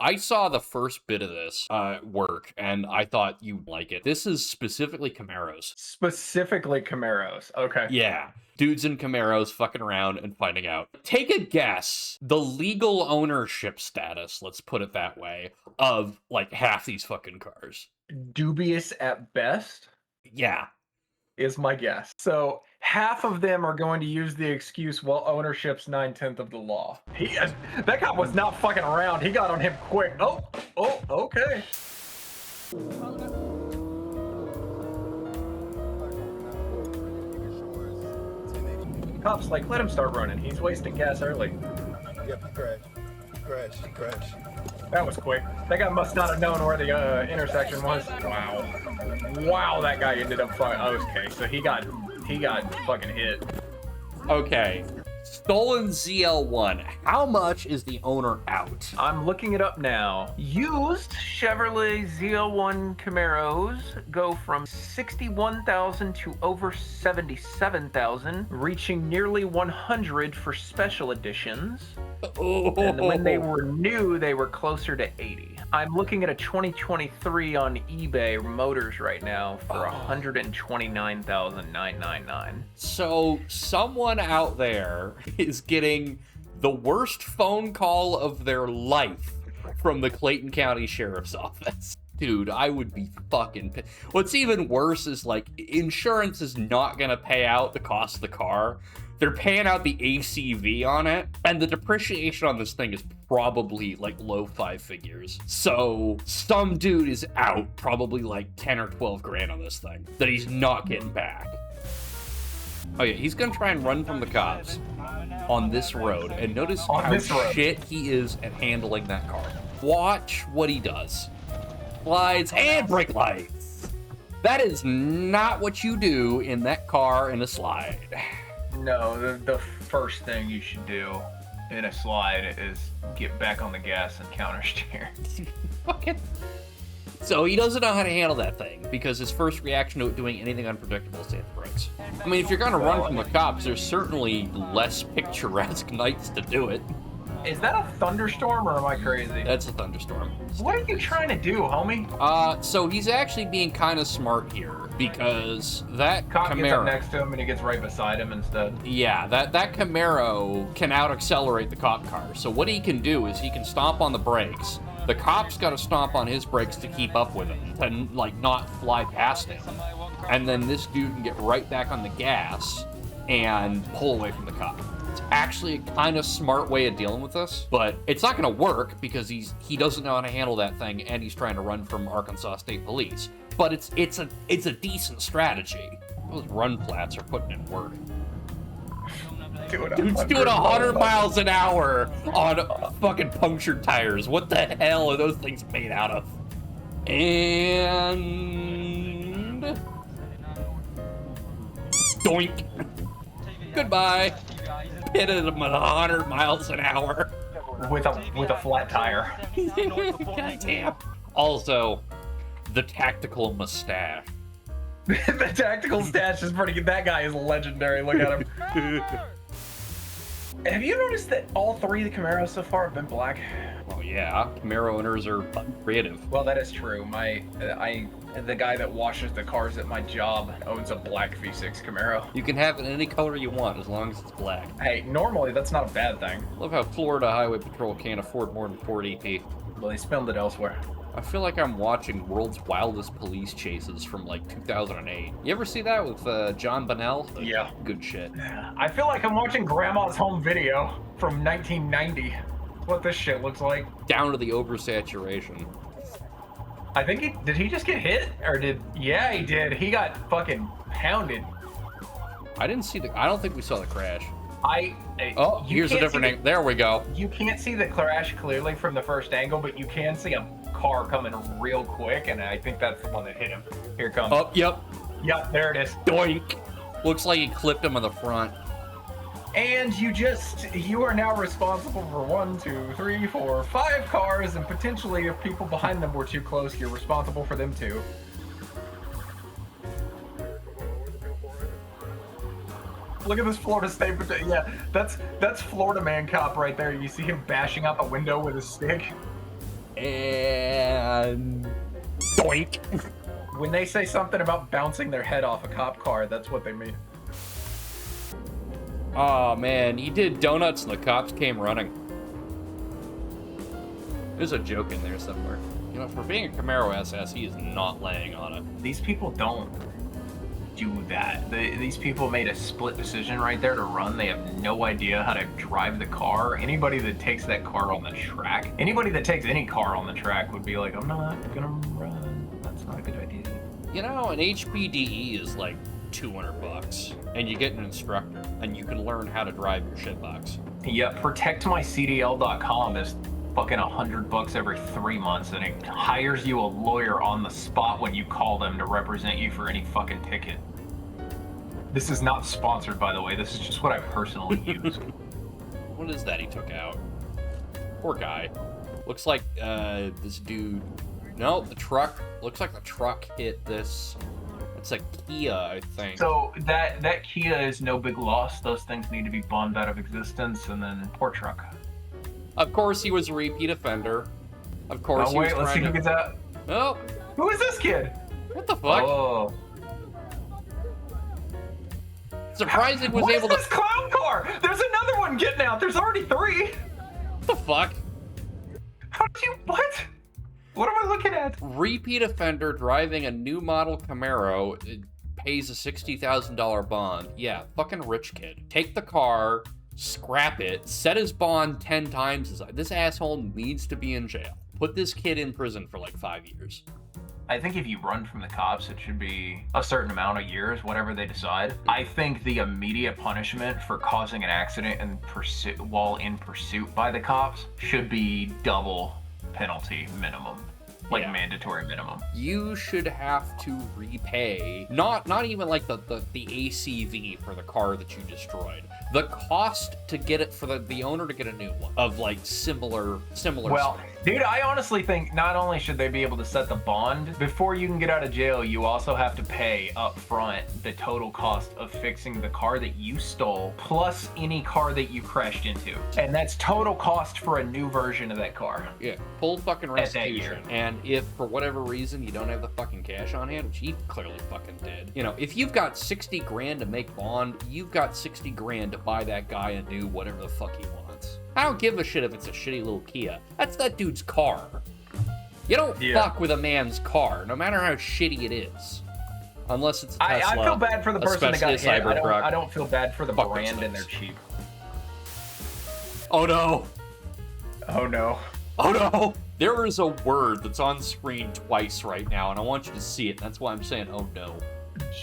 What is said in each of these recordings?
I saw the first bit of this work, and I thought you'd like it. This is specifically Camaros. Specifically Camaros. Okay. Yeah. Dudes in Camaros fucking around and finding out. Take a guess the legal ownership status, let's put it that way, of like half these fucking cars. Dubious at best Yeah. is my guess. So half of them are going to use the excuse, well, ownership's 9/10 of the law. That guy was not fucking around. He got on him quick. Oh, okay. Cops like, let him start running. He's wasting gas early. Yep, crash. That was quick. That guy must not have known where the intersection was. Wow, that guy ended up okay, so he got fucking hit. Okay. Stolen ZL1. How much is the owner out? I'm looking it up now. Used Chevrolet ZL1 Camaros go from 61,000 to over 77,000, reaching nearly 100 for special editions. And when they were new, they were closer to 80. I'm looking at a 2023 on eBay Motors right now for $129,999. So someone out there is getting the worst phone call of their life from the Clayton County Sheriff's Office. Dude, I would be fucking pissed. What's even worse is, like, insurance is not gonna pay out the cost of the car. They're paying out the ACV on it, and the depreciation on this thing is probably like low 5 figures. So some dude is out probably like 10 or 12 grand on this thing that he's not getting back. Oh yeah, he's gonna try and run from the cops on this road, and notice how shit he is at handling that car. Watch what he does. Slides and brake lights. That is not what you do in that car in a slide. No, the first thing you should do in a slide is get back on the gas and counter steer. Fucking. So he doesn't know how to handle that thing because his first reaction to it doing anything unpredictable is to hit the brakes. I mean, if you're gonna run from the cops, there's certainly less picturesque nights to do it. Is that a thunderstorm or am I crazy? That's a thunderstorm. What are you trying to do, homie? So he's actually being kind of smart here because that Cop Camaro gets up next to him and he gets right beside him instead. Yeah, that Camaro can out-accelerate the cop car. So what he can do is he can stomp on the brakes. The cop's got to stomp on his brakes to keep up with him, to like not fly past him. And then this dude can get right back on the gas and pull away from the cop. It's actually a kind of smart way of dealing with this, but it's not going to work because he doesn't know how to handle that thing, and he's trying to run from Arkansas State Police. But it's a decent strategy. Those run flats are putting in work. Dude's doing 100 miles an hour on fucking punctured tires. What the hell are those things made out of? And doink. Goodbye. Hit him at 100 miles an hour with a flat tire. God damn. Also, the tactical mustache. The tactical stash is pretty good. That guy is legendary. Look at him. Have you noticed that all three of the Camaros so far have been black? Oh yeah, Camaro owners are creative. Well, that is true. The guy that washes the cars at my job owns a black V6 Camaro. You can have it in any color you want as long as it's black. Hey, normally that's not a bad thing. Love how Florida Highway Patrol can't afford more than 4 EP. Well, they filmed it elsewhere. I feel like I'm watching World's Wildest Police Chases from like 2008. You ever see that with John Bonnell? Yeah. Good shit. I feel like I'm watching Grandma's Home Video from 1990. What this shit looks like. Down to the oversaturation. I think did he just get hit? Yeah, he did. He got fucking pounded. I don't think we saw the crash. Oh, here's a different angle. There we go. You can't see the crash clearly from the first angle, but you can see a car coming real quick, and I think that's the one that hit him. Here it comes. Oh, yep. Yep, there it is. Doink. Looks like he clipped him on the front. And you are now responsible for 1, 2, 3, 4, 5 cars, and potentially if people behind them were too close, you're responsible for them too. Look at this Florida State. Yeah, that's Florida man cop right there. You see him bashing out the window with his stick. and doink. When they say something about bouncing their head off a cop car, that's what they mean. Oh man, he did donuts and the cops came running. There's a joke in there somewhere. You know, for being a Camaro SS, he is not laying on it. These people don't do that. These people made a split decision right there to run. They have no idea how to drive the car. Anybody that takes that car on the track, anybody that takes any car on the track would be like, I'm not gonna run. That's not a good idea. You know, an HPDE is like $200, and you get an instructor, and you can learn how to drive your shitbox. Yeah, protectmycdl.com is fucking $100 every 3 months, and it hires you a lawyer on the spot when you call them to represent you for any fucking ticket. This is not sponsored, by the way. This is just what I personally use. What is that he took out? Poor guy. Looks like this dude. No, the truck. Looks like the truck hit this. It's a Kia, I think. So that Kia is no big loss. Those things need to be bombed out of existence, and then poor truck. Of course, he was a repeat offender. Of course, Oh wait, let's see who gets out. Oh, Who is this kid? what the fuck? Oh. Surprised it was What able is this to. clown car? There's another one getting out. There's already 3. What the fuck? How did you? What? What am I looking at? Repeat offender driving a new model Camaro pays a $60,000 bond. Yeah, fucking rich kid. Take the car, scrap it, set his bond 10 times. This asshole needs to be in jail. Put this kid in prison for like 5 years. I think if you run from the cops, it should be a certain amount of years, whatever they decide. I think the immediate punishment for causing an accident and while in pursuit by the cops should be double penalty minimum. Like Yeah. mandatory minimum. You should have to repay, not even like the ACV for the car that you destroyed. The cost to get it for the owner to get a new one of like similar. Well, dude, I honestly think not only should they be able to set the bond, before you can get out of jail, you also have to pay up front the total cost of fixing the car that you stole, plus any car that you crashed into. And that's total cost for a new version of that car. Yeah, full fucking At that year. restitution. And if for whatever reason you don't have the fucking cash on hand, which he clearly fucking did, you know, if you've got 60 grand to make bond, you've got 60 grand to buy that guy a new whatever the fuck he wants. I don't give a shit if it's a shitty little Kia. That's that dude's car. You don't fuck with a man's car, no matter how shitty it is. Unless it's a Tesla. I feel bad for the person that got especially a hit. Cybertruck. I don't feel bad for the Fuck brand those and they're things. cheap. Oh no. Oh no. Oh no! There is a word that's on screen twice right now, and I want you to see it. That's why I'm saying, oh no.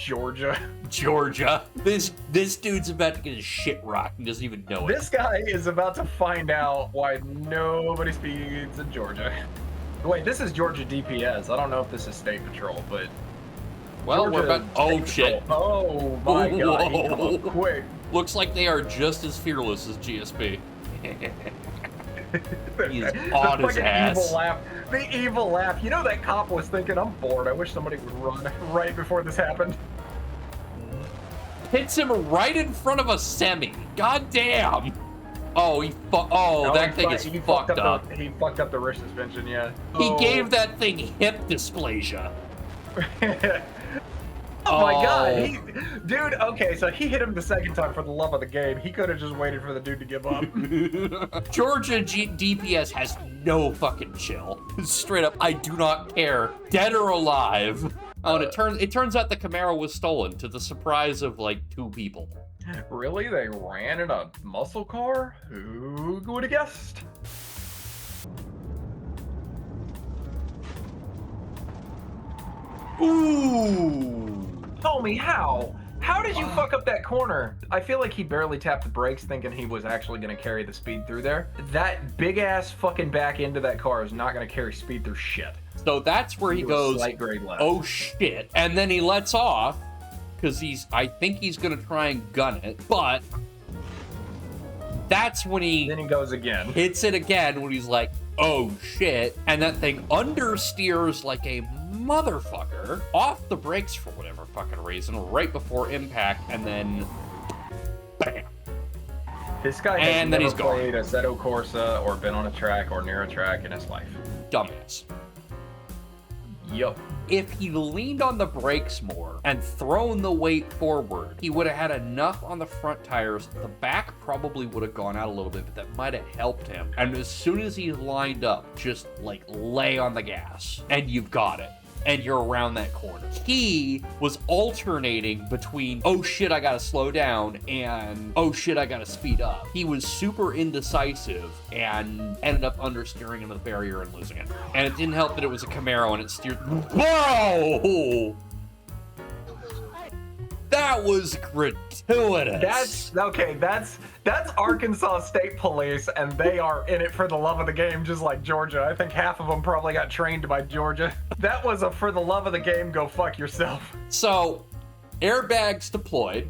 Georgia. Georgia. This dude's about to get his shit rocked and doesn't even know it. This guy is about to find out why nobody speeds in Georgia. Wait, this is Georgia DPS. I don't know if this is State Patrol, but Well, Georgia we're about. Oh State shit! Patrol. Oh my god! He come up quick. Looks like they are just as fearless as GSP. He's The on his fucking ass. evil laugh. The evil laugh. You know that cop was thinking, I'm bored. I wish somebody would run right before this happened. Hits him right in front of a semi. God damn! Oh, that thing is fucked up. He fucked up the rear suspension, yeah. He gave that thing hip dysplasia. Oh my god, dude, okay, so he hit him the second time for the love of the game. He could have just waited for the dude to give up. Georgia DPS has no fucking chill. Straight up, I do not care, dead or alive. Oh, and it turns out the Camaro was stolen to the surprise of like 2 people. Really? They ran in a muscle car? Who would have guessed? Ooh. Tell me how? How did you fuck up that corner? I feel like he barely tapped the brakes thinking he was actually going to carry the speed through there. That big ass fucking back end of that car is not going to carry speed through shit. So that's where he was goes, slight grade left. oh shit. And then he lets off because I think he's going to try and gun it. But that's when he Then he goes again. hits it again when he's like, oh shit. And that thing understeers like a motherfucker off the brakes for whatever fucking reason right before impact, and then bam. This guy has And then never he's gone. played a Assetto Corsa or been on a track or near a track in his life. Dumbass. Yup. If he leaned on the brakes more and thrown the weight forward, he would have had enough on the front tires. The back probably would have gone out a little bit, but that might have helped him. And as soon as he lined up, just like lay on the gas and you've got it. And you're around that corner. He was alternating between, oh shit, I gotta slow down, and oh shit, I gotta speed up. He was super indecisive and ended up understeering into the barrier and losing it. And it didn't help that it was a Camaro and it steered. Whoa! That was gratuitous. That's okay. That's Arkansas State Police, and they are in it for the love of the game, just like Georgia. I think half of them probably got trained by Georgia. That was a for the love of the game, go fuck yourself. So, airbags deployed.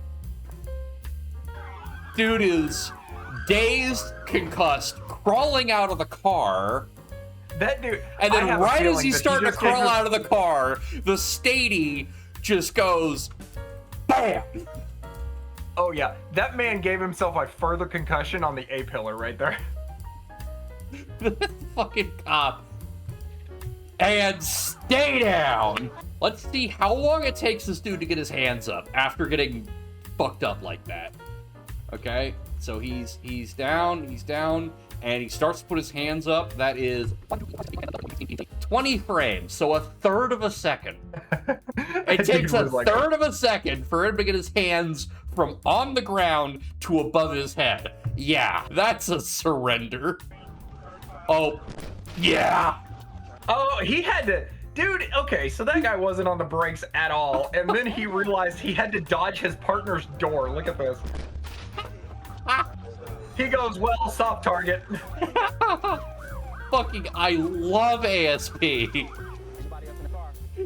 Dude is dazed, concussed, crawling out of the car. That dude. And then right as he's starting to crawl out of the car, the Stady just goes, BAM! Oh yeah, that man gave himself a further concussion on the A-pillar right there. Fucking cop. And stay down! Let's see how long it takes this dude to get his hands up after getting fucked up like that. Okay, so he's down, and he starts to put his hands up. That is 20 frames, so a third of a second. It takes a third of a second for him to get his hands from on the ground to above his head. Yeah, that's a surrender. Oh, yeah. Oh, he had to... Dude, okay, so that guy wasn't on the brakes at all, and then he realized he had to dodge his partner's door. Look at this. He goes, well, soft target. Fucking, I love ASP.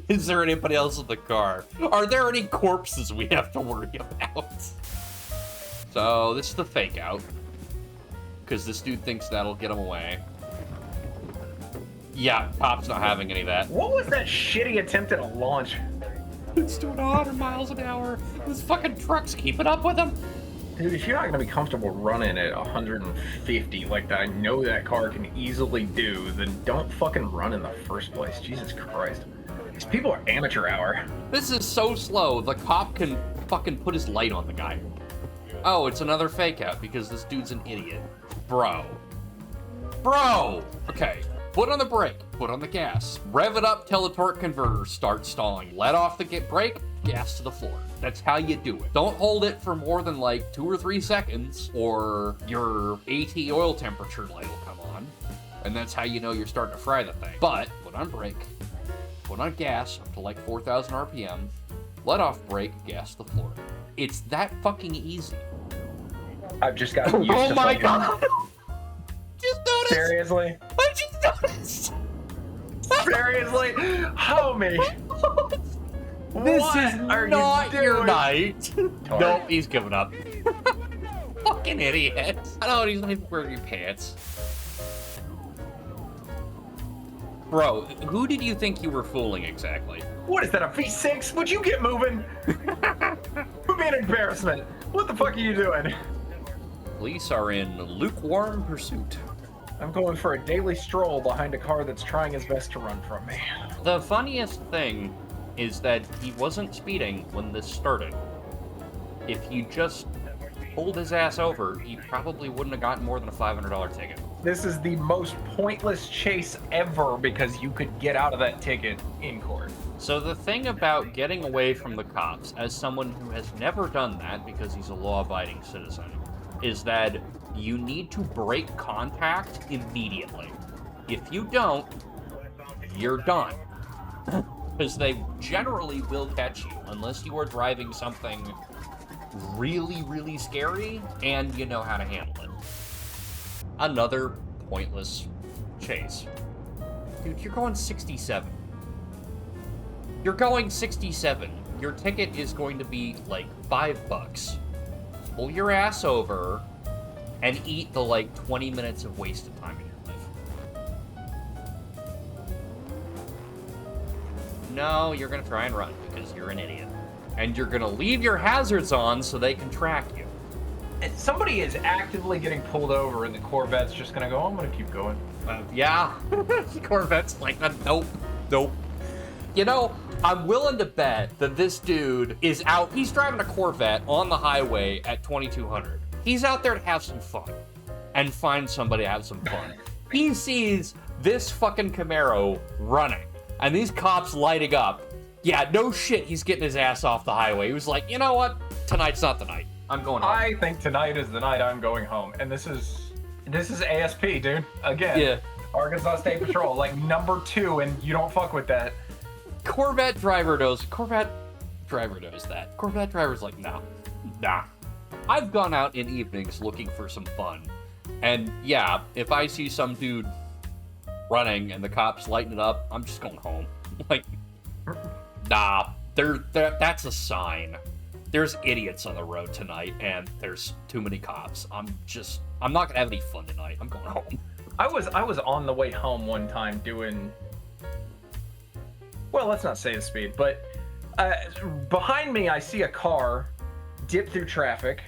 Is there anybody else in the car? Are there any corpses we have to worry about? So, this is the fake out. Because this dude thinks that'll get him away. Yeah, Pop's not having any of that. What was that shitty attempt at a launch? It's doing 100 miles an hour. This fucking truck's keeping up with him. Dude, if you're not gonna be comfortable running at 150 like that, I know that car can easily do, then don't fucking run in the first place. Jesus Christ. These people are amateur hour. This is so slow, the cop can fucking put his light on the guy. Oh, it's another fake out because this dude's an idiot. Bro. Okay. Foot on the brake, foot on the gas. Rev it up till the torque converter starts stalling. Let off the brake, gas to the floor. That's how you do it. Don't hold it for more than like 2 or 3 seconds or your AT oil temperature light will come on. And that's how you know you're starting to fry the thing. But foot on brake, foot on gas up to like 4,000 RPM. Let off brake, gas to the floor. It's that fucking easy. I've just got used to oh my god! Just noticed! Seriously? I just noticed! Seriously? Homie! This What is are not you your doing? night. Tart. Nope, he's giving up. Fucking idiot. I know, he's not even wearing your pants. Bro, who did you think you were fooling exactly? What is that, a V6? Would you get moving? Would be an embarrassment. What the fuck are you doing? Police are in lukewarm pursuit. I'm going for a daily stroll behind a car that's trying his best to run from me. The funniest thing is that he wasn't speeding when this started. If you just pulled his ass over, he probably wouldn't have gotten more than a $500 ticket. This is the most pointless chase ever because you could get out of that ticket in court. So the thing about getting away from the cops, as someone who has never done that because he's a law-abiding citizen, is that you need to break contact immediately. If you don't, you're done. Because they generally will catch you, unless you are driving something really, really scary and you know how to handle it. Another pointless chase. Dude, you're going 67. You're going 67. Your ticket is going to be like $5. Pull your ass over and eat the like 20 minutes of wasted time in your life. No, you're gonna try and run because you're an idiot. And you're gonna leave your hazards on so they can track you. And somebody is actively getting pulled over and the Corvette's just gonna go, I'm gonna keep going. Yeah. Corvette's like, nope. You know, I'm willing to bet that this dude is out. He's driving a Corvette on the highway at 2200. He's out there to have some fun and find somebody to have some fun. He sees this fucking Camaro running and these cops lighting up. Yeah, no shit, he's getting his ass off the highway. He was like, you know what? Tonight's not the night. I'm going home. I think tonight is the night I'm going home. And this is ASP, dude. Again. Yeah. Arkansas State Patrol, like number 2, and you don't fuck with that. Corvette driver knows that. Corvette driver's like, nah. I've gone out in evenings looking for some fun. And yeah, if I see some dude running and the cops lighting it up, I'm just going home. Like, nah, that's a sign. There's idiots on the road tonight, and there's too many cops. I'm not gonna have any fun tonight. I'm going home. I was on the way home one time doing, well, let's not say the speed, but behind me I see a car dip through traffic,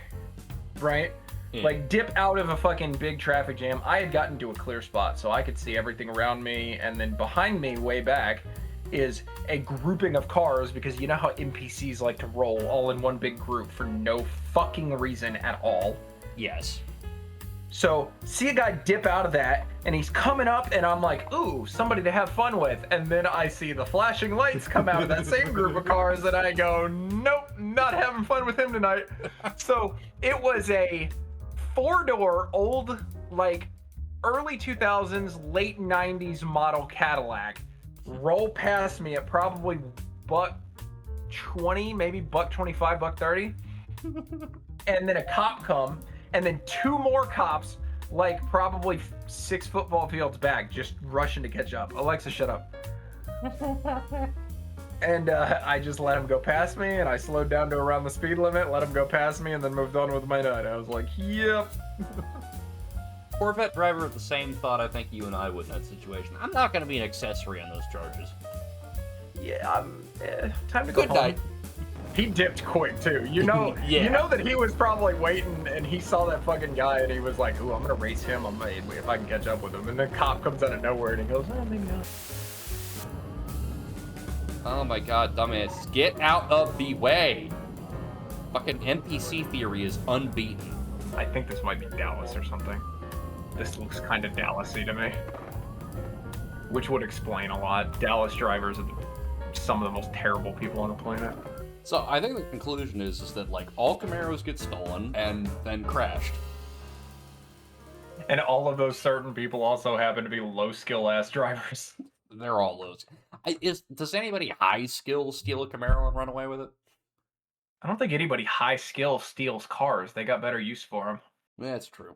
right? Yeah. Like dip out of a fucking big traffic jam. I had gotten to a clear spot, so I could see everything around me, and then behind me, way back, is a grouping of cars, because you know how NPCs like to roll all in one big group for no fucking reason at all. Yes. So, see a guy dip out of that, and he's coming up, and I'm like, ooh, somebody to have fun with. And then I see the flashing lights come out of that same group of cars, and I go, nope, not having fun with him tonight. So, it was a 4-door, old, like, early 2000s, late 90s model Cadillac roll past me at probably $1.20, maybe $1.25, $1.30. And then a cop come, and then 2 more cops, like probably 6 football fields back, just rushing to catch up. Alexa, shut up. And I just let him go past me, and I slowed down to around the speed limit, let him go past me, and then moved on with my night. I was like, yep. Corvette driver with the same thought I think you and I would in that situation. I'm not going to be an accessory on those charges. Yeah, time to go Good home. night. He dipped quick too. You know, Yeah. You know that he was probably waiting, and he saw that fucking guy, and he was like, "Ooh, I'm gonna race him. If I can catch up with him." And the cop comes out of nowhere, and he goes, "Oh, maybe not." Oh my god, dumbass. Get out of the way. Fucking NPC theory is unbeaten. I think this might be Dallas or something. This looks kind of Dallas-y to me, which would explain a lot. Dallas drivers are some of the most terrible people on the planet. So I think the conclusion is that like all Camaros get stolen and then crashed. And all of those certain people also happen to be low-skill ass drivers. They're all lows. Does anybody high skill steal a Camaro and run away with it? I don't think anybody high skill steals cars. They got better use for them. That's true.